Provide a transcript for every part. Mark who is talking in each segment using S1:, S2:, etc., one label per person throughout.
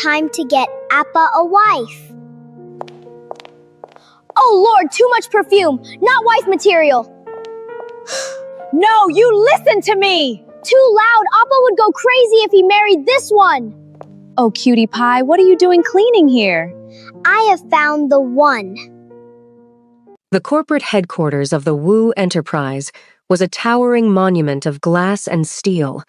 S1: Time to get Appa a wife. Oh Lord, too much perfume, not wife material.
S2: No, you listen to me!
S1: Too loud, Appa would go crazy if he married this one.
S2: Oh, cutie pie, what are you doing cleaning here?
S1: I have found the one.
S3: The corporate headquarters of the Wu Enterprise was a towering monument of glass and steel,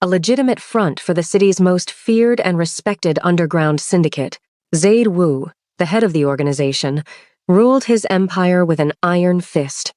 S3: a legitimate front for the city's most feared and respected underground syndicate. Zaid Wu, the head of the organization, ruled his empire with an iron fist.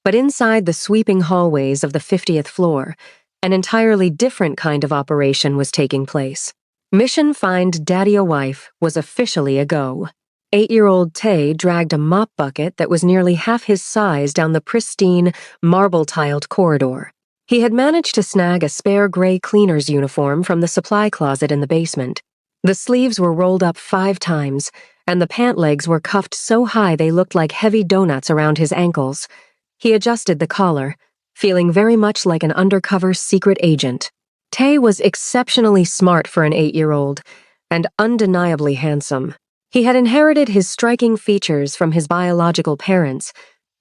S3: But inside the sweeping hallways of the 50th floor, an entirely different kind of operation was taking place. Mission Find Daddy a Wife was officially a go. 8-year-old Tay dragged a mop bucket that was nearly half his size down the pristine, marble-tiled corridor. He had managed to snag a spare gray cleaner's uniform from the supply closet in the basement. The sleeves were rolled up 5 times, and the pant legs were cuffed so high they looked like heavy donuts around his ankles. He adjusted the collar, feeling very much like an undercover secret agent. Tay was exceptionally smart for an 8-year-old, and undeniably handsome. He had inherited his striking features from his biological parents.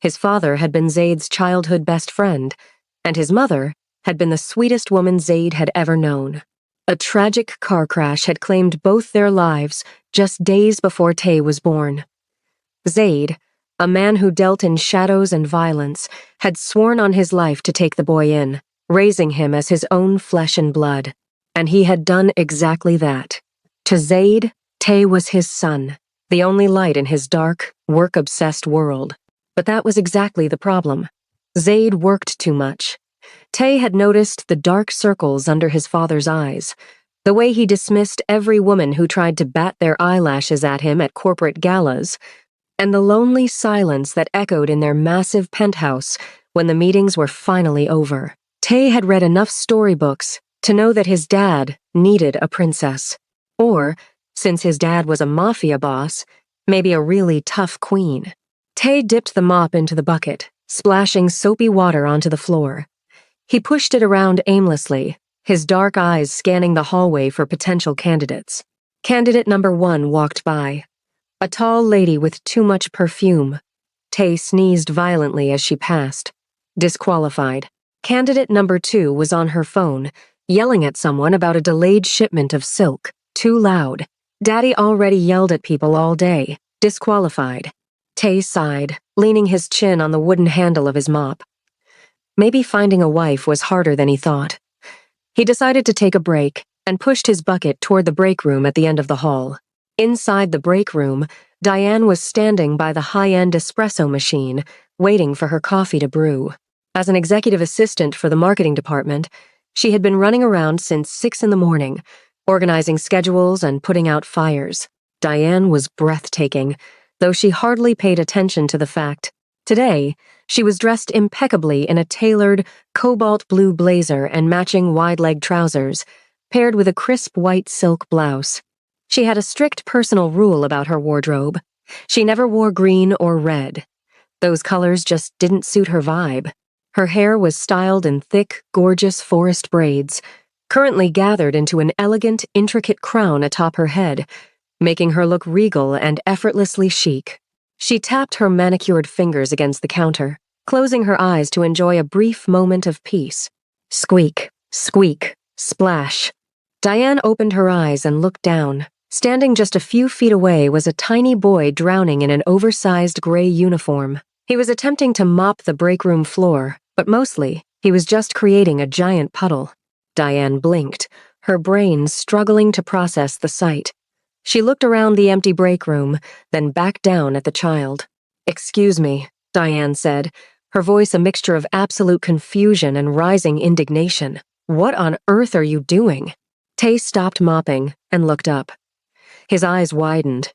S3: His father had been Zaid's childhood best friend, and his mother had been the sweetest woman Zaid had ever known. A tragic car crash had claimed both their lives just days before Tay was born. Zaid, a man who dealt in shadows and violence, had sworn on his life to take the boy in, raising him as his own flesh and blood. And he had done exactly that. To Zaid, Tay was his son, the only light in his dark, work-obsessed world. But that was exactly the problem. Zaid worked too much. Tay had noticed the dark circles under his father's eyes, the way he dismissed every woman who tried to bat their eyelashes at him at corporate galas, and the lonely silence that echoed in their massive penthouse when the meetings were finally over. Tay had read enough storybooks to know that his dad needed a princess. Or, since his dad was a mafia boss, maybe a really tough queen. Tay dipped the mop into the bucket, splashing soapy water onto the floor. He pushed it around aimlessly, his dark eyes scanning the hallway for potential candidates. Candidate number 1 walked by. A tall lady with too much perfume. Tay sneezed violently as she passed. Disqualified. Candidate number 2 was on her phone, yelling at someone about a delayed shipment of silk. Too loud. Daddy already yelled at people all day. Disqualified. Tay sighed, leaning his chin on the wooden handle of his mop. Maybe finding a wife was harder than he thought. He decided to take a break and pushed his bucket toward the break room at the end of the hall. Inside the break room, Diane was standing by the high-end espresso machine, waiting for her coffee to brew. As an executive assistant for the marketing department, she had been running around since 6 in the morning, organizing schedules and putting out fires. Diane was breathtaking, though she hardly paid attention to the fact. Today, she was dressed impeccably in a tailored, cobalt blue blazer and matching wide-leg trousers, paired with a crisp white silk blouse. She had a strict personal rule about her wardrobe. She never wore green or red. Those colors just didn't suit her vibe. Her hair was styled in thick, gorgeous forest braids, currently gathered into an elegant, intricate crown atop her head, making her look regal and effortlessly chic. She tapped her manicured fingers against the counter, closing her eyes to enjoy a brief moment of peace. Squeak, squeak, splash. Diane opened her eyes and looked down. Standing just a few feet away was a tiny boy drowning in an oversized gray uniform. He was attempting to mop the break room floor, but mostly, he was just creating a giant puddle. Diane blinked, her brain struggling to process the sight. She looked around the empty break room, then back down at the child. "Excuse me," Diane said, her voice a mixture of absolute confusion and rising indignation. "What on earth are you doing?" Tay stopped mopping and looked up. His eyes widened.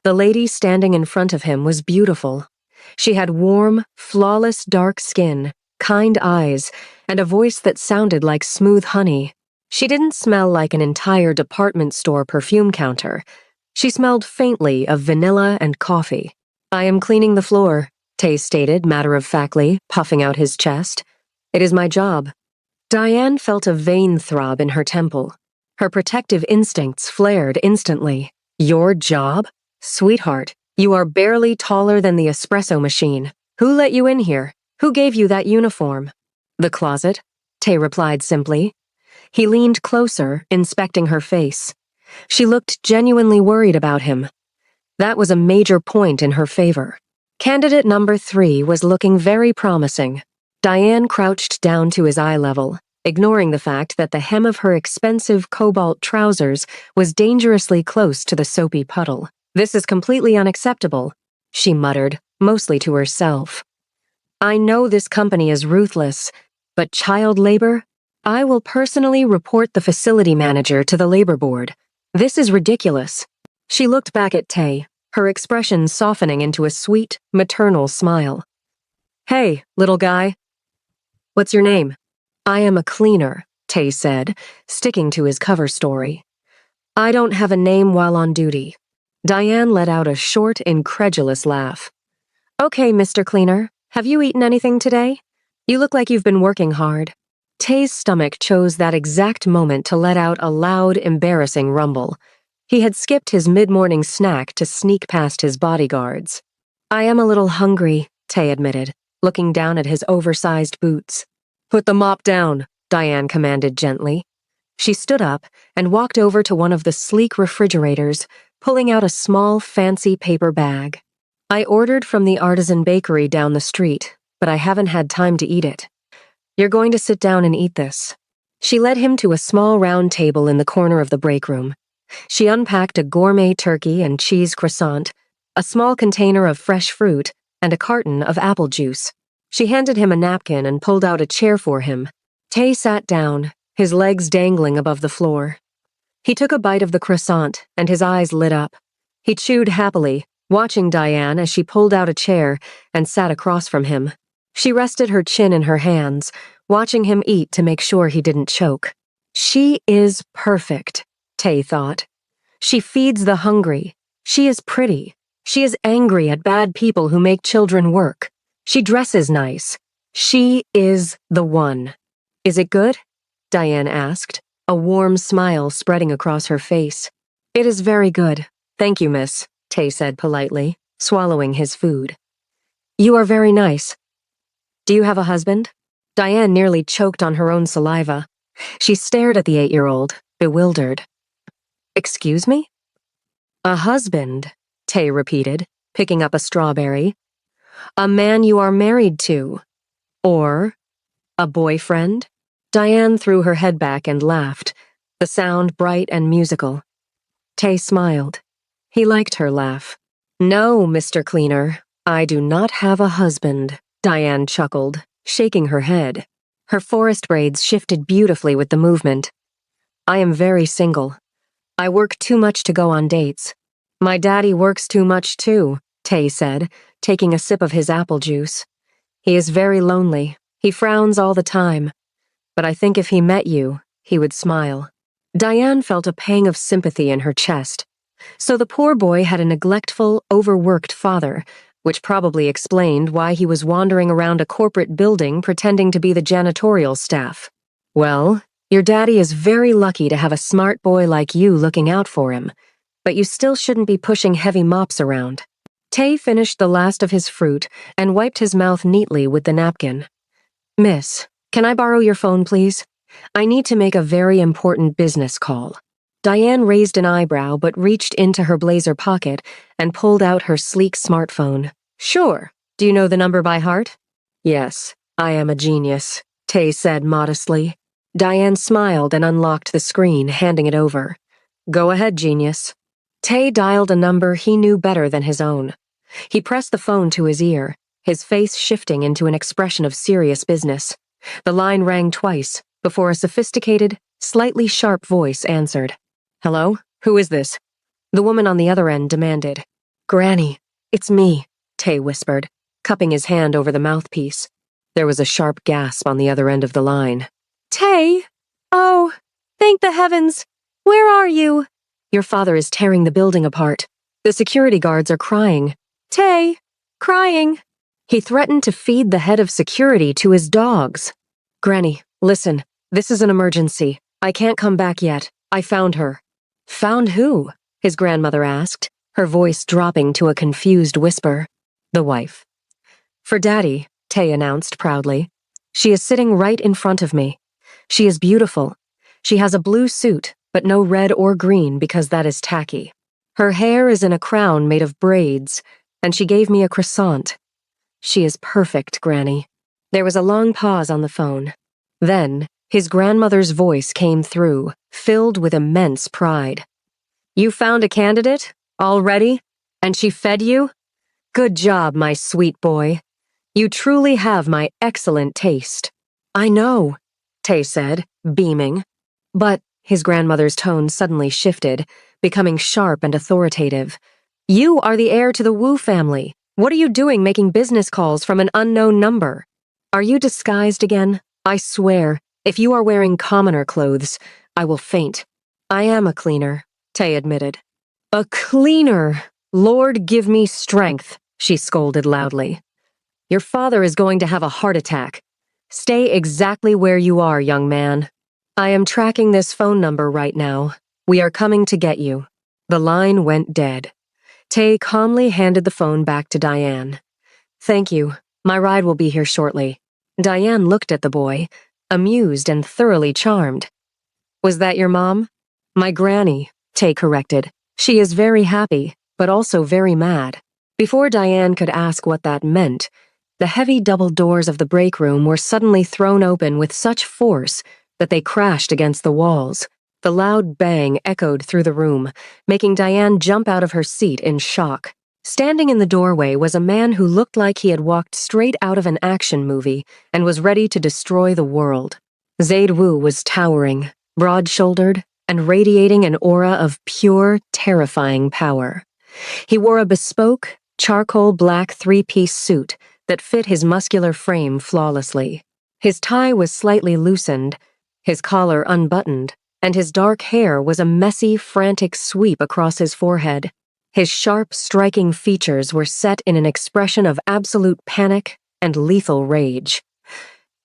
S3: The lady standing in front of him was beautiful. She had warm, flawless dark skin, kind eyes, and a voice that sounded like smooth honey. She didn't smell like an entire department store perfume counter. She smelled faintly of vanilla and coffee. "I am cleaning the floor," Tay stated matter-of-factly, puffing out his chest. "It is my job." Diane felt a vein throb in her temple. Her protective instincts flared instantly. Your job? Sweetheart, you are barely taller than the espresso machine. Who let you in here? Who gave you that uniform? The closet, Tay replied simply. He leaned closer, inspecting her face. She looked genuinely worried about him. That was a major point in her favor. Candidate number 3 was looking very promising. Diane crouched down to his eye level, ignoring the fact that the hem of her expensive cobalt trousers was dangerously close to the soapy puddle. This is completely unacceptable, she muttered, mostly to herself. I know this company is ruthless, but child labor? I will personally report the facility manager to the labor board. This is ridiculous. She looked back at Tay, her expression softening into a sweet, maternal smile. Hey, little guy. What's your name? I am a cleaner, Tay said, sticking to his cover story. I don't have a name while on duty. Diane let out a short, incredulous laugh. Okay, Mr. Cleaner, have you eaten anything today? You look like you've been working hard. Tay's stomach chose that exact moment to let out a loud, embarrassing rumble. He had skipped his mid-morning snack to sneak past his bodyguards. I am a little hungry, Tay admitted, looking down at his oversized boots. Put the mop down, Diane commanded gently. She stood up and walked over to one of the sleek refrigerators, pulling out a small, fancy paper bag. I ordered from the artisan bakery down the street, but I haven't had time to eat it. You're going to sit down and eat this. She led him to a small round table in the corner of the break room. She unpacked a gourmet turkey and cheese croissant, a small container of fresh fruit, and a carton of apple juice. She handed him a napkin and pulled out a chair for him. Tay sat down, his legs dangling above the floor. He took a bite of the croissant, and his eyes lit up. He chewed happily, watching Diane as she pulled out a chair and sat across from him. She rested her chin in her hands, watching him eat to make sure he didn't choke. She is perfect, Tay thought. She feeds the hungry. She is pretty. She is angry at bad people who make children work. She dresses nice. She is the one. Is it good? Diane asked, a warm smile spreading across her face. It is very good. Thank you, miss, Tay said politely, swallowing his food. You are very nice. Do you have a husband? Diane nearly choked on her own saliva. She stared at the 8-year-old, bewildered. Excuse me? A husband, Tay repeated, picking up a strawberry. A man you are married to. Or a boyfriend? Diane threw her head back and laughed, the sound bright and musical. Tay smiled. He liked her laugh. No, Mr. Cleaner, I do not have a husband, Diane chuckled, shaking her head. Her forest braids shifted beautifully with the movement. I am very single. I work too much to go on dates. My daddy works too much too, Tay said, taking a sip of his apple juice. He is very lonely. He frowns all the time. But I think if he met you, he would smile. Diane felt a pang of sympathy in her chest. So the poor boy had a neglectful, overworked father, which probably explained why he was wandering around a corporate building pretending to be the janitorial staff. Well, your daddy is very lucky to have a smart boy like you looking out for him, but you still shouldn't be pushing heavy mops around. Tay finished the last of his fruit and wiped his mouth neatly with the napkin. Miss, can I borrow your phone, please? I need to make a very important business call. Diane raised an eyebrow but reached into her blazer pocket and pulled out her sleek smartphone. Sure. Do you know the number by heart? Yes, I am a genius, Tay said modestly. Diane smiled and unlocked the screen, handing it over. Go ahead, genius. Tay dialed a number he knew better than his own. He pressed the phone to his ear, his face shifting into an expression of serious business. The line rang twice before a sophisticated, slightly sharp voice answered. Hello? Who is this? The woman on the other end demanded. Granny, it's me, Tay whispered, cupping his hand over the mouthpiece. There was a sharp gasp on the other end of the line. Tay! Oh, thank the heavens! Where are you? Your father is tearing the building apart. The security guards are crying. Tay! Crying! He threatened to feed the head of security to his dogs. Granny, listen, this is an emergency. I can't come back yet. I found her. Found who? His grandmother asked, her voice dropping to a confused whisper. The wife. For Daddy, Tay announced proudly. She is sitting right in front of me. She is beautiful. She has a blue suit, but no red or green because that is tacky. Her hair is in a crown made of braids, and she gave me a croissant. She is perfect, Granny. There was a long pause on the phone. Then, his grandmother's voice came through, filled with immense pride. You found a candidate? Already? And she fed you? Good job, my sweet boy. You truly have my excellent taste. I know, Tay said, beaming. But his grandmother's tone suddenly shifted, becoming sharp and authoritative. You are the heir to the Wu family. What are you doing making business calls from an unknown number? Are you disguised again? I swear, if you are wearing commoner clothes, I will faint. I am a cleaner, Tay admitted. A cleaner! Lord give me strength, she scolded loudly. Your father is going to have a heart attack. Stay exactly where you are, young man. I am tracking this phone number right now. We are coming to get you. The line went dead. Tay calmly handed the phone back to Diane. Thank you. My ride will be here shortly. Diane looked at the boy, amused and thoroughly charmed. Was that your mom? My granny, Tay corrected. She is very happy, but also very mad. Before Diane could ask what that meant, the heavy double doors of the break room were suddenly thrown open with such force that they crashed against the walls. The loud bang echoed through the room, making Diane jump out of her seat in shock. Standing in the doorway was a man who looked like he had walked straight out of an action movie and was ready to destroy the world. Zaid Wu was towering, broad-shouldered, and radiating an aura of pure, terrifying power. He wore a bespoke, charcoal black three-piece suit that fit his muscular frame flawlessly. His tie was slightly loosened, his collar unbuttoned, and his dark hair was a messy, frantic sweep across his forehead. His sharp, striking features were set in an expression of absolute panic and lethal rage.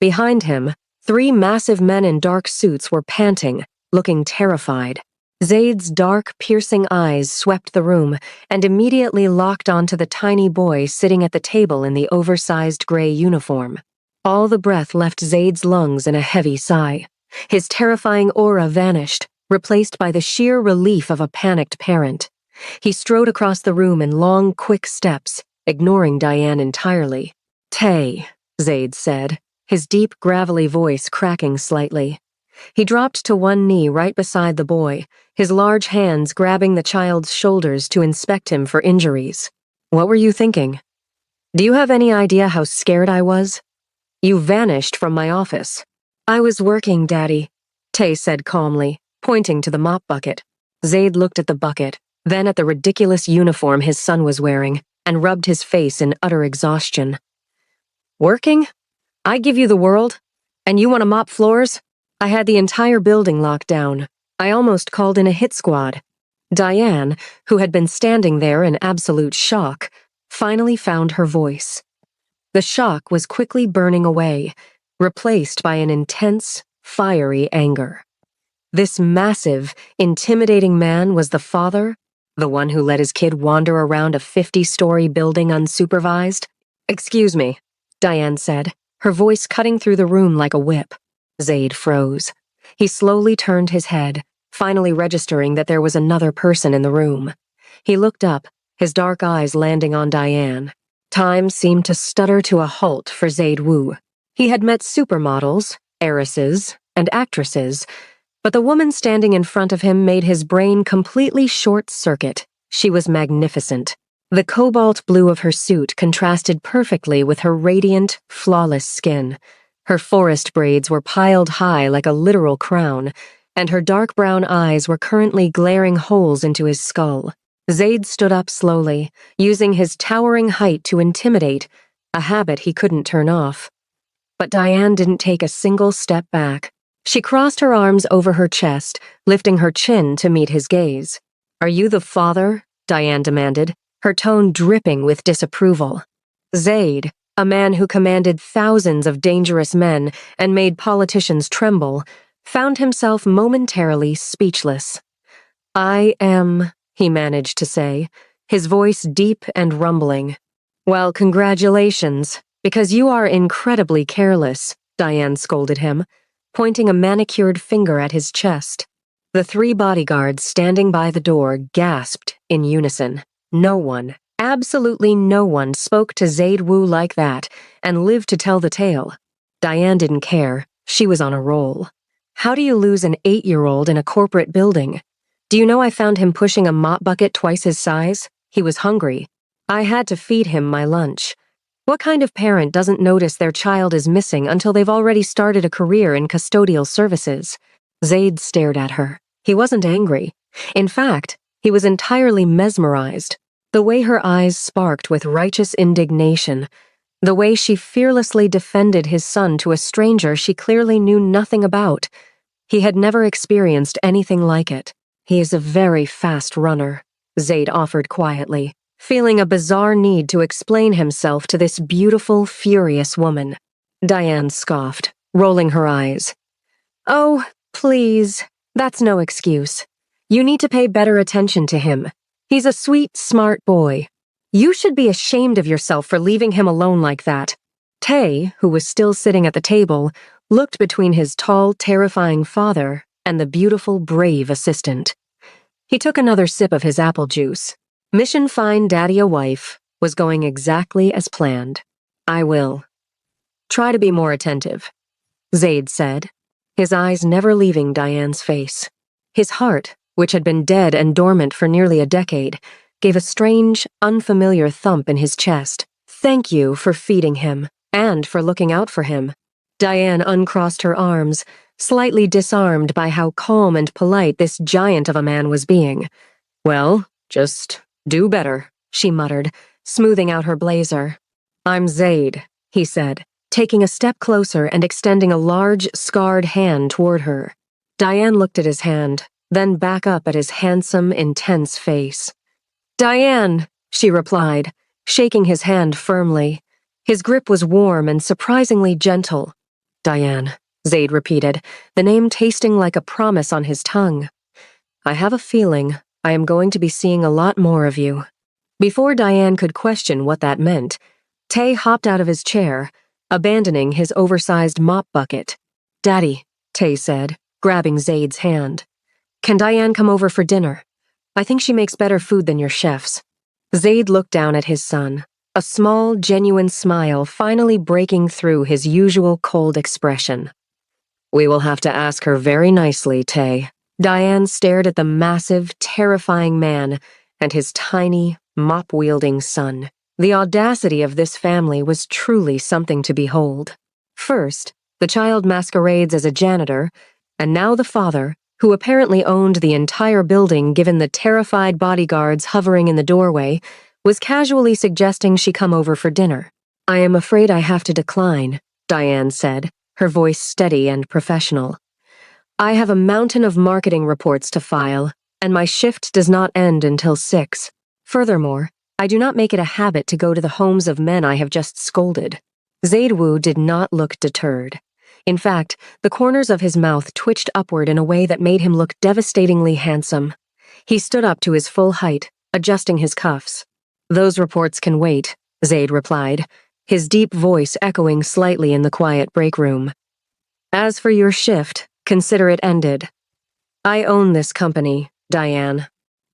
S3: Behind him, 3 massive men in dark suits were panting, looking terrified. Zaid's dark, piercing eyes swept the room and immediately locked onto the tiny boy sitting at the table in the oversized gray uniform. All the breath left Zaid's lungs in a heavy sigh. His terrifying aura vanished, replaced by the sheer relief of a panicked parent. He strode across the room in long, quick steps, ignoring Diane entirely. Tay, Zaid said, his deep, gravelly voice cracking slightly. He dropped to one knee right beside the boy, his large hands grabbing the child's shoulders to inspect him for injuries. What were you thinking? Do you have any idea how scared I was? You vanished from my office. I was working, Daddy, Tay said calmly, pointing to the mop bucket. Zaid looked at the bucket, then at the ridiculous uniform his son was wearing, and rubbed his face in utter exhaustion. Working? I give you the world, and you want to mop floors? I had the entire building locked down. I almost called in a hit squad. Diane, who had been standing there in absolute shock, finally found her voice. The shock was quickly burning away, replaced by an intense, fiery anger. This massive, intimidating man was the father, the one who let his kid wander around a 50-story building unsupervised. Excuse me, Diane said, her voice cutting through the room like a whip. Zaid froze. He slowly turned his head, finally registering that there was another person in the room. He looked up, his dark eyes landing on Diane. Time seemed to stutter to a halt for Zaid Wu. He had met supermodels, heiresses, and actresses, but the woman standing in front of him made his brain completely short-circuit. She was magnificent. The cobalt blue of her suit contrasted perfectly with her radiant, flawless skin. Her forest braids were piled high like a literal crown, and her dark brown eyes were currently glaring holes into his skull. Zaid stood up slowly, using his towering height to intimidate, a habit he couldn't turn off. But Diane didn't take a single step back. She crossed her arms over her chest, lifting her chin to meet his gaze. "Are you the father?" Diane demanded, her tone dripping with disapproval. Zaid, a man who commanded thousands of dangerous men and made politicians tremble, found himself momentarily speechless. "I am," he managed to say, his voice deep and rumbling. "Well, congratulations, because you are incredibly careless," Diane scolded him, pointing a manicured finger at his chest. The 3 bodyguards standing by the door gasped in unison. No one, absolutely no one, spoke to Zaid Wu like that and lived to tell the tale. Diane didn't care. She was on a roll. How do you lose an 8-year-old in a corporate building? Do you know I found him pushing a mop bucket twice his size? He was hungry. I had to feed him my lunch. What kind of parent doesn't notice their child is missing until they've already started a career in custodial services? Zaid stared at her. He wasn't angry. In fact, he was entirely mesmerized. The way her eyes sparked with righteous indignation, the way she fearlessly defended his son to a stranger she clearly knew nothing about. He had never experienced anything like it. "He is a very fast runner," Zaid offered quietly, feeling a bizarre need to explain himself to this beautiful, furious woman. Diane scoffed, rolling her eyes. "Oh, please, that's no excuse. You need to pay better attention to him. He's a sweet, smart boy. You should be ashamed of yourself for leaving him alone like that." Tay, who was still sitting at the table, looked between his tall, terrifying father and the beautiful, brave assistant. He took another sip of his apple juice. Mission Find Daddy a Wife was going exactly as planned. "I will. Try to be more attentive," Zaid said, his eyes never leaving Diane's face. His heart, which had been dead and dormant for nearly a decade, gave a strange, unfamiliar thump in his chest. "Thank you for feeding him, and for looking out for him." Diane uncrossed her arms, slightly disarmed by how calm and polite this giant of a man was being. "Well, just do better," she muttered, smoothing out her blazer. "I'm Zaid," he said, taking a step closer and extending a large, scarred hand toward her. Diane looked at his hand, then back up at his handsome, intense face. "Diane," she replied, shaking his hand firmly. His grip was warm and surprisingly gentle. "Diane," Zaid repeated, the name tasting like a promise on his tongue. "I have a feeling I am going to be seeing a lot more of you." Before Diane could question what that meant, Tay hopped out of his chair, abandoning his oversized mop bucket. "Daddy," Tay said, grabbing Zaid's hand. "Can Diane come over for dinner? I think she makes better food than your chefs." Zaid looked down at his son, a small, genuine smile finally breaking through his usual cold expression. "We will have to ask her very nicely, Tay." Diane stared at the massive, terrifying man and his tiny, mop-wielding son. The audacity of this family was truly something to behold. First, the child masquerades as a janitor, and now the father, who apparently owned the entire building given the terrified bodyguards hovering in the doorway, was casually suggesting she come over for dinner. "I am afraid I have to decline," Diane said, her voice steady and professional. "I have a mountain of marketing reports to file, and my shift does not end until 6. Furthermore, I do not make it a habit to go to the homes of men I have just scolded." Zaid Wu did not look deterred. In fact, the corners of his mouth twitched upward in a way that made him look devastatingly handsome. He stood up to his full height, adjusting his cuffs. "Those reports can wait," Zaid replied, his deep voice echoing slightly in the quiet break room. "As for your shift, consider it ended. I own this company, Diane.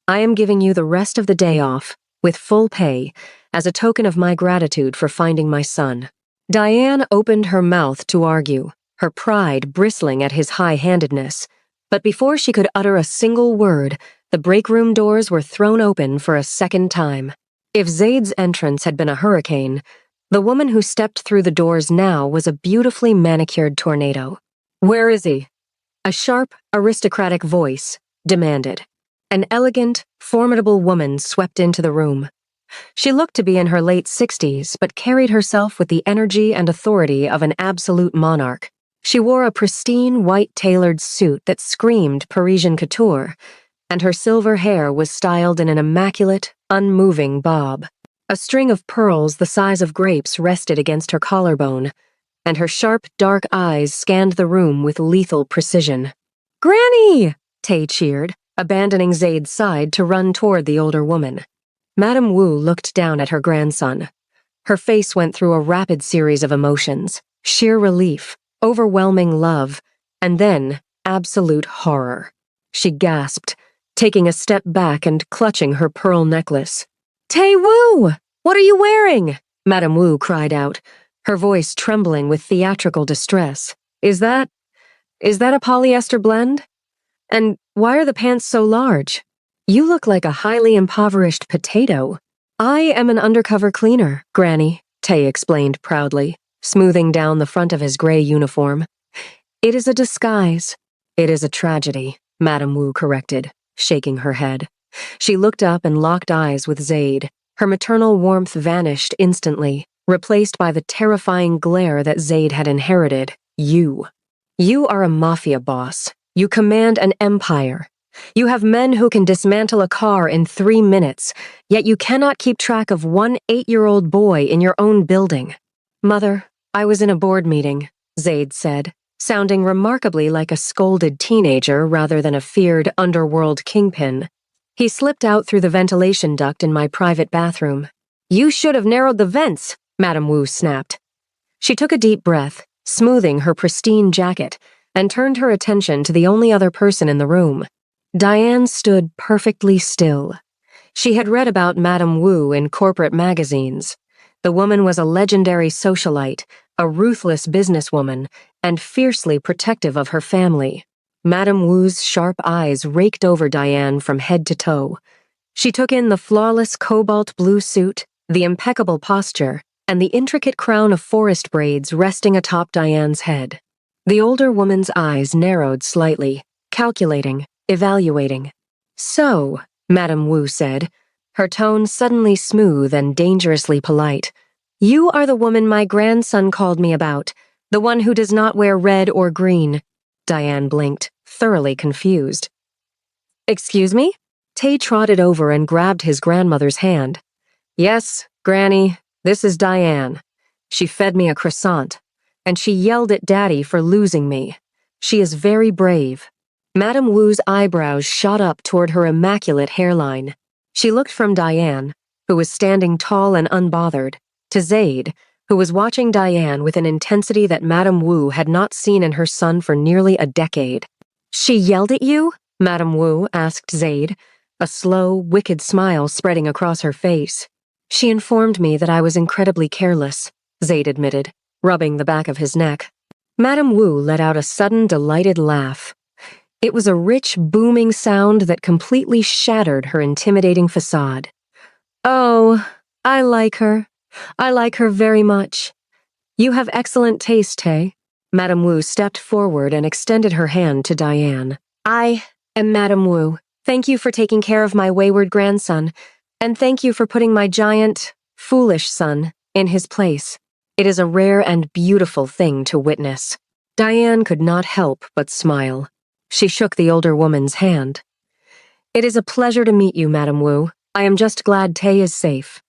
S3: I am giving you the rest of the day off, with full pay, as a token of my gratitude for finding my son." Diane opened her mouth to argue, her pride bristling at his high-handedness. But before she could utter a single word, the break room doors were thrown open for a second time. If Zaid's entrance had been a hurricane, the woman who stepped through the doors now was a beautifully manicured tornado. "Where is he?" a sharp, aristocratic voice demanded. An elegant, formidable woman swept into the room. She looked to be in her late 60s, but carried herself with the energy and authority of an absolute monarch. She wore a pristine, white-tailored suit that screamed Parisian couture, and her silver hair was styled in an immaculate, unmoving bob. A string of pearls the size of grapes rested against her collarbone, and her sharp, dark eyes scanned the room with lethal precision. "Granny!" Tay cheered, abandoning Zaid's side to run toward the older woman. Madame Wu looked down at her grandson. Her face went through a rapid series of emotions: sheer relief, overwhelming love, and then absolute horror. She gasped, taking a step back and clutching her pearl necklace. "Tay Wu! What are you wearing?" Madame Wu cried out, her voice trembling with theatrical distress. Is that a polyester blend? And why are the pants so large? You look like a highly impoverished potato." "I am an undercover cleaner, Granny," Tay explained proudly, smoothing down the front of his gray uniform. "It is a disguise." "It is a tragedy," Madame Wu corrected, shaking her head. She looked up and locked eyes with Zaid. Her maternal warmth vanished instantly, replaced by the terrifying glare that Zaid had inherited. You. You are a mafia boss. You command an empire. You have men who can dismantle a car in 3 minutes, yet you cannot keep track of one 8-year-old boy in your own building. "Mother, I was in a board meeting," Zaid said, sounding remarkably like a scolded teenager rather than a feared underworld kingpin. He slipped out through the ventilation duct in my private bathroom. "You should have narrowed the vents," Madame Wu snapped. She took a deep breath, smoothing her pristine jacket, and turned her attention to the only other person in the room. Diane stood perfectly still. She had read about Madame Wu in corporate magazines. The woman was a legendary socialite, a ruthless businesswoman, and fiercely protective of her family. Madame Wu's sharp eyes raked over Diane from head to toe. She took in the flawless cobalt blue suit, the impeccable posture, and the intricate crown of forest braids resting atop Diane's head. The older woman's eyes narrowed slightly, calculating, evaluating. "So," Madame Wu said, her tone suddenly smooth and dangerously polite, "you are the woman my grandson called me about, the one who does not wear red or green." Diane blinked, thoroughly confused. "Excuse me?" Tay trotted over and grabbed his grandmother's hand. "Yes, Granny, this is Diane. She fed me a croissant, and she yelled at Daddy for losing me. She is very brave." Madame Wu's eyebrows shot up toward her immaculate hairline. She looked from Diane, who was standing tall and unbothered, to Zaid, who was watching Diane with an intensity that Madame Wu had not seen in her son for nearly a decade. "She yelled at you?" Madame Wu asked Zaid, a slow, wicked smile spreading across her face. "She informed me that I was incredibly careless," Zaid admitted, rubbing the back of his neck. Madame Wu let out a sudden, delighted laugh. It was a rich, booming sound that completely shattered her intimidating facade. "Oh, I like her. I like her very much. You have excellent taste, Tay." Madame Wu stepped forward and extended her hand to Diane. "I am Madame Wu. Thank you for taking care of my wayward grandson, and thank you for putting my giant, foolish son in his place. It is a rare and beautiful thing to witness." Diane could not help but smile. She shook the older woman's hand. "It is a pleasure to meet you, Madame Wu. I am just glad Tay is safe.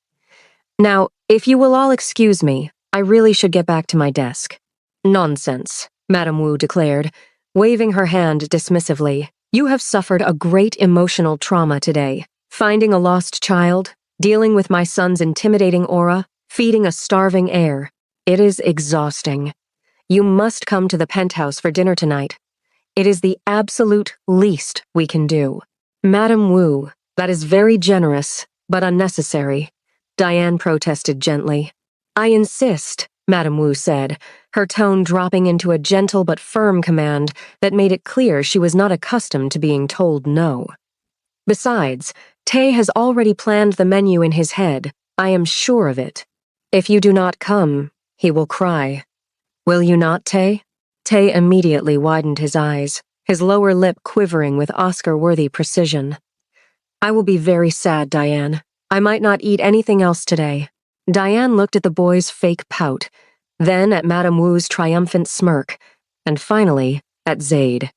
S3: Now, if you will all excuse me, I really should get back to my desk." "Nonsense," Madame Wu declared, waving her hand dismissively. "You have suffered a great emotional trauma today. Finding a lost child, dealing with my son's intimidating aura, feeding a starving heir. It is exhausting. You must come to the penthouse for dinner tonight. It is the absolute least we can do." "Madame Wu, that is very generous, but unnecessary," Diane protested gently. "I insist," Madame Wu said, her tone dropping into a gentle but firm command that made it clear she was not accustomed to being told no. "Besides, Tay has already planned the menu in his head. I am sure of it. If you do not come, he will cry. Will you not, Tay?" Tay immediately widened his eyes, his lower lip quivering with Oscar-worthy precision. "I will be very sad, Diane. I might not eat anything else today." Diane looked at the boy's fake pout, then at Madame Wu's triumphant smirk, and finally at Zaid.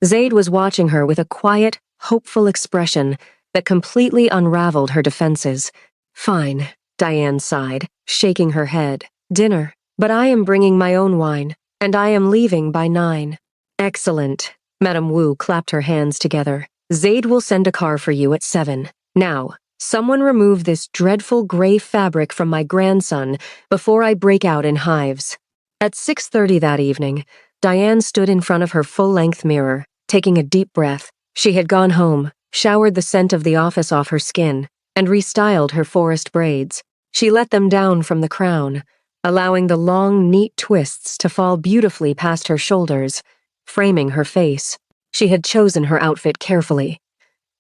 S3: Zaid was watching her with a quiet, hopeful expression that completely unraveled her defenses. "Fine," Diane sighed, shaking her head. "Dinner. But I am bringing my own wine, and I am leaving by 9. Excellent. Madame Wu clapped her hands together. Zaid will send a car for you at 7. Now, someone remove this dreadful gray fabric from my grandson before I break out in hives. At 6:30 that evening, Diane stood in front of her full-length mirror, taking a deep breath. She had gone home, showered the scent of the office off her skin, and restyled her forest braids. She let them down from the crown, allowing the long, neat twists to fall beautifully past her shoulders, framing her face. She had chosen her outfit carefully.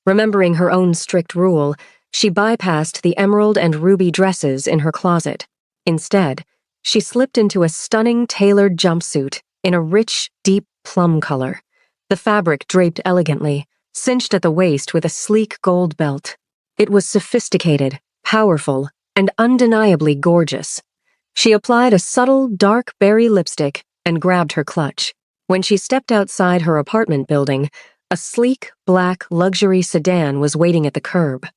S3: Remembering her own strict rule, she bypassed the emerald and ruby dresses in her closet. Instead, she slipped into a stunning tailored jumpsuit in a rich, deep plum color. The fabric draped elegantly, cinched at the waist with a sleek gold belt. It was sophisticated, powerful, and undeniably gorgeous. She applied a subtle, dark berry lipstick and grabbed her clutch. When she stepped outside her apartment building, a sleek, black luxury sedan was waiting at the curb.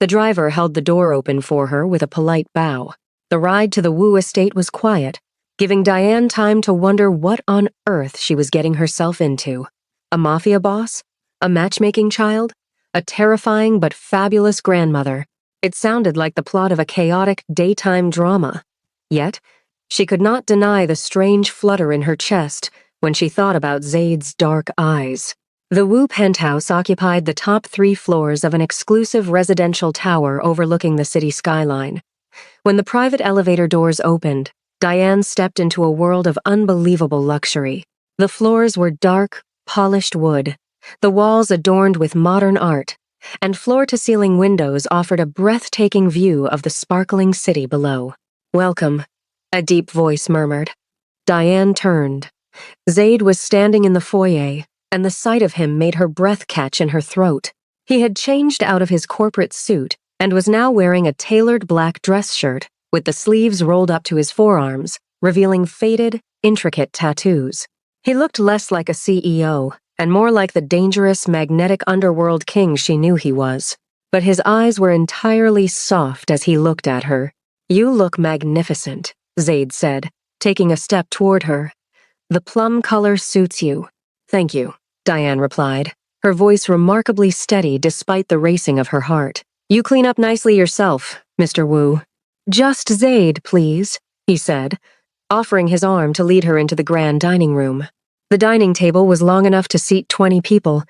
S3: The driver held the door open for her with a polite bow. The ride to the Wu estate was quiet, giving Diane time to wonder what on earth she was getting herself into. A mafia boss? A matchmaking child? A terrifying but fabulous grandmother? It sounded like the plot of a chaotic daytime drama. Yet, she could not deny the strange flutter in her chest when she thought about Zaid's dark eyes. The Wu penthouse occupied the top 3 floors of an exclusive residential tower overlooking the city skyline. When the private elevator doors opened, Diane stepped into a world of unbelievable luxury. The floors were dark, polished wood, the walls adorned with modern art, and floor-to-ceiling windows offered a breathtaking view of the sparkling city below. "Welcome," a deep voice murmured. Diane turned. Zaid was standing in the foyer, and the sight of him made her breath catch in her throat. He had changed out of his corporate suit and was now wearing a tailored black dress shirt with the sleeves rolled up to his forearms, revealing faded, intricate tattoos. He looked less like a CEO and more like the dangerous, magnetic underworld king she knew he was. But his eyes were entirely soft as he looked at her. "You look magnificent," Zaid said, taking a step toward her. "The plum color suits you." "Thank you," Diane replied, her voice remarkably steady despite the racing of her heart. "You clean up nicely yourself, Mr. Wu." "Just Zaid, please," he said, offering his arm to lead her into the grand dining room. The dining table was long enough to seat 20 people,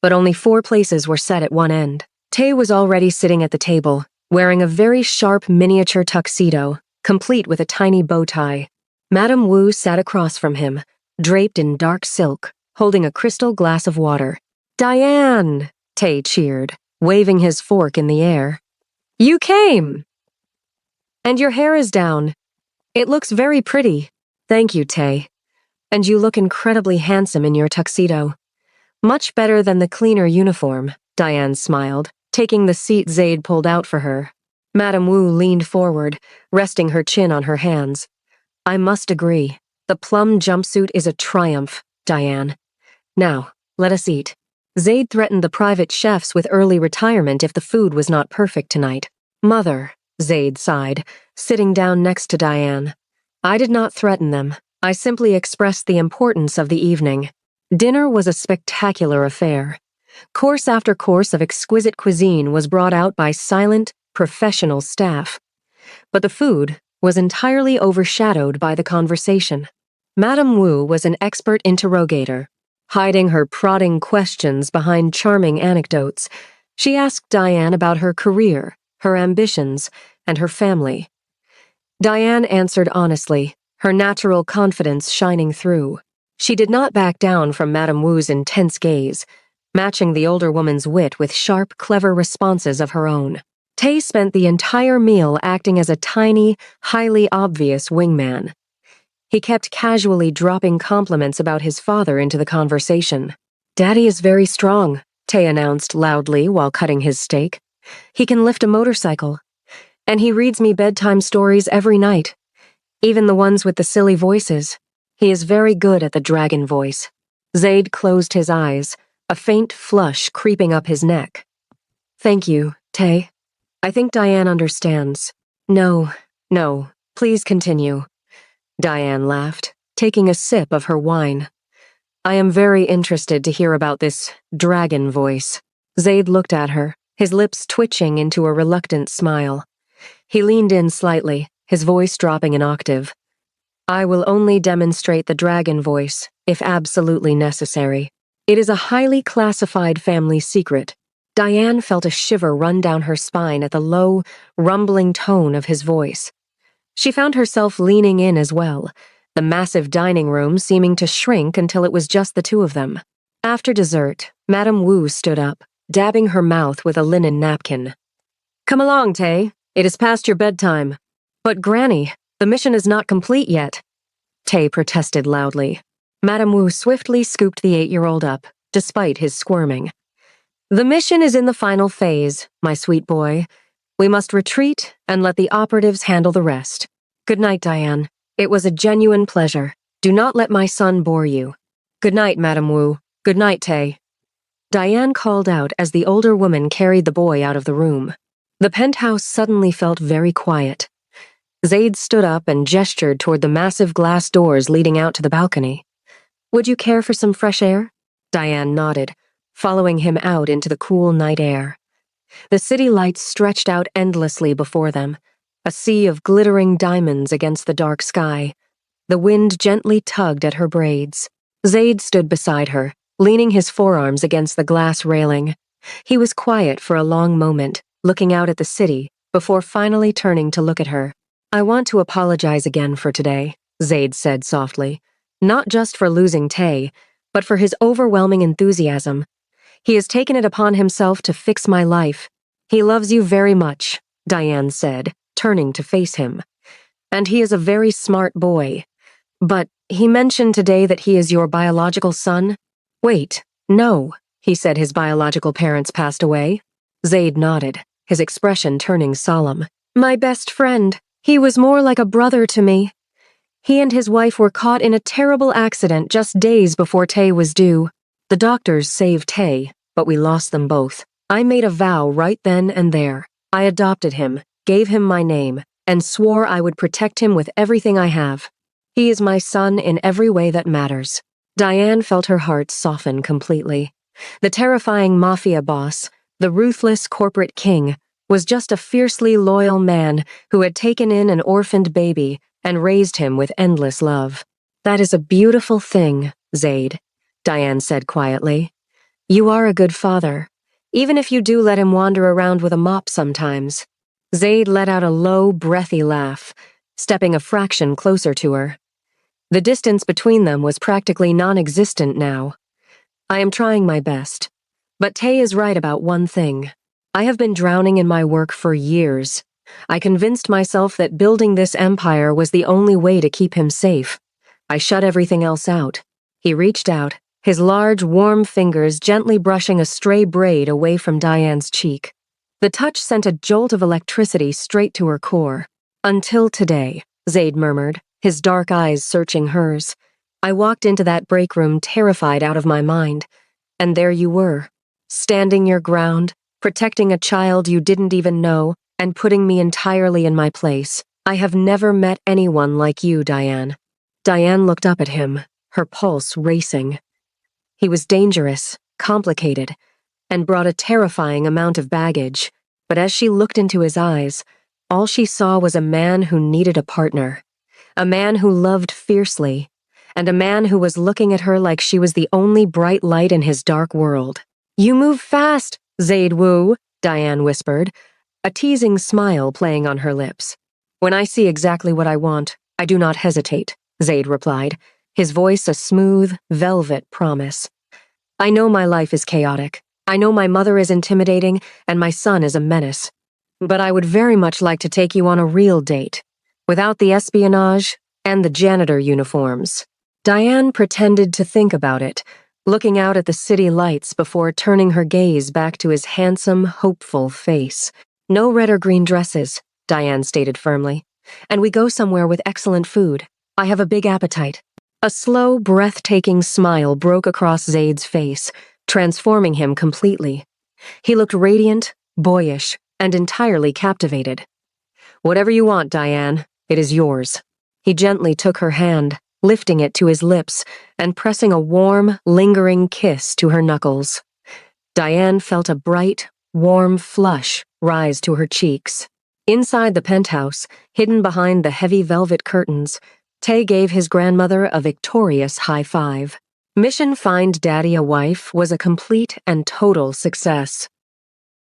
S3: but only 4 places were set at one end. Tay was already sitting at the table, wearing a very sharp miniature tuxedo, complete with a tiny bow tie. Madame Wu sat across from him, draped in dark silk, holding a crystal glass of water. "Diane!" Tay cheered, waving his fork in the air. "You came! And your hair is down. It looks very pretty." "Thank you, Tay. And you look incredibly handsome in your tuxedo." "Much better than the cleaner uniform," Diane smiled, taking the seat Zaid pulled out for her. Madame Wu leaned forward, resting her chin on her hands. "I must agree. The plum jumpsuit is a triumph, Diane. Now, let us eat." Zaid threatened the private chefs with early retirement if the food was not perfect tonight. "Mother," Zaid sighed, sitting down next to Diane. "I did not threaten them. I simply expressed the importance of the evening." Dinner was a spectacular affair. Course after course of exquisite cuisine was brought out by silent, professional staff. But the food was entirely overshadowed by the conversation. Madame Wu was an expert interrogator. Hiding her prodding questions behind charming anecdotes, she asked Diane about her career, her ambitions, and her family. Diane answered honestly, her natural confidence shining through. She did not back down from Madame Wu's intense gaze, matching the older woman's wit with sharp, clever responses of her own. Tay spent the entire meal acting as a tiny, highly obvious wingman. He kept casually dropping compliments about his father into the conversation. "Daddy is very strong," Tay announced loudly while cutting his steak. "He can lift a motorcycle. And he reads me bedtime stories every night, even the ones with the silly voices. He is very good at the dragon voice." Zaid closed his eyes, a faint flush creeping up his neck. "Thank you, Tay. I think Diane understands." No, please continue." Diane laughed, taking a sip of her wine. I am very interested to hear about this dragon voice. Zaid looked at her, his lips twitching into a reluctant smile. He leaned in slightly, his voice dropping an octave. I will only demonstrate the dragon voice, if absolutely necessary. It is a highly classified family secret. Diane felt a shiver run down her spine at the low, rumbling tone of his voice. She found herself leaning in as well, the massive dining room seeming to shrink until it was just the two of them. After dessert, Madame Wu stood up, dabbing her mouth with a linen napkin. Come along, Tay. It is past your bedtime. But Granny, the mission is not complete yet. Tay protested loudly. Madame Wu swiftly scooped the 8-year-old up, despite his squirming. The mission is in the final phase, my sweet boy. We must retreat and let the operatives handle the rest. Good night, Diane. It was a genuine pleasure. Do not let my son bore you. Good night, Madame Wu. Good night, Tay. Diane called out as the older woman carried the boy out of the room. The penthouse suddenly felt very quiet. Zaid stood up and gestured toward the massive glass doors leading out to the balcony. Would you care for some fresh air? Diane nodded, following him out into the cool night air. The city lights stretched out endlessly before them, a sea of glittering diamonds against the dark sky. The wind gently tugged at her braids. Zaid stood beside her, leaning his forearms against the glass railing. He was quiet for a long moment, looking out at the city, before finally turning to look at her. I want to apologize again for today, Zaid said softly. Not just for losing Tay, but for his overwhelming enthusiasm. He has taken it upon himself to fix my life. He loves you very much, Diane said, turning to face him. And he is a very smart boy. But he mentioned today that he is your biological son? Wait, no, he said his biological parents passed away. Zaid nodded, his expression turning solemn. My best friend. He was more like a brother to me. He and his wife were caught in a terrible accident just days before Tay was due. The doctors saved Tay, but we lost them both. I made a vow right then and there. I adopted him, gave him my name, and swore I would protect him with everything I have. He is my son in every way that matters. Diane felt her heart soften completely. The terrifying Mafia boss, the ruthless corporate king, was just a fiercely loyal man who had taken in an orphaned baby and raised him with endless love. That is a beautiful thing, Zaid, Diane said quietly. You are a good father, even if you do let him wander around with a mop sometimes. Zaid let out a low, breathy laugh, stepping a fraction closer to her. The distance between them was practically non-existent now. I am trying my best, but Tay is right about one thing. I have been drowning in my work for years. I convinced myself that building this empire was the only way to keep him safe. I shut everything else out. He reached out, his large, warm fingers gently brushing a stray braid away from Diane's cheek. The touch sent a jolt of electricity straight to her core. Until today, Zaid murmured, his dark eyes searching hers. I walked into that break room terrified out of my mind. And there you were, standing your ground, protecting a child you didn't even know, and putting me entirely in my place. I have never met anyone like you, Diane. Diane looked up at him, her pulse racing. He was dangerous, complicated, and brought a terrifying amount of baggage. But as she looked into his eyes, all she saw was a man who needed a partner, a man who loved fiercely, and a man who was looking at her like she was the only bright light in his dark world. You move fast, Zaid Wu, Diane whispered, a teasing smile playing on her lips. When I see exactly what I want, I do not hesitate, Zaid replied, his voice a smooth, velvet promise. I know my life is chaotic. I know my mother is intimidating, and my son is a menace. But I would very much like to take you on a real date, without the espionage and the janitor uniforms. Diane pretended to think about it, looking out at the city lights before turning her gaze back to his handsome, hopeful face. No red or green dresses, Diane stated firmly. And we go somewhere with excellent food. I have a big appetite. A slow, breathtaking smile broke across Zaid's face, transforming him completely. He looked radiant, boyish, and entirely captivated. Whatever you want, Diane, it is yours. He gently took her hand, lifting it to his lips and pressing a warm, lingering kiss to her knuckles. Diane felt a bright, warm flush rise to her cheeks. Inside the penthouse, hidden behind the heavy velvet curtains, Tay gave his grandmother a victorious high five. Mission Find Daddy a Wife was a complete and total success.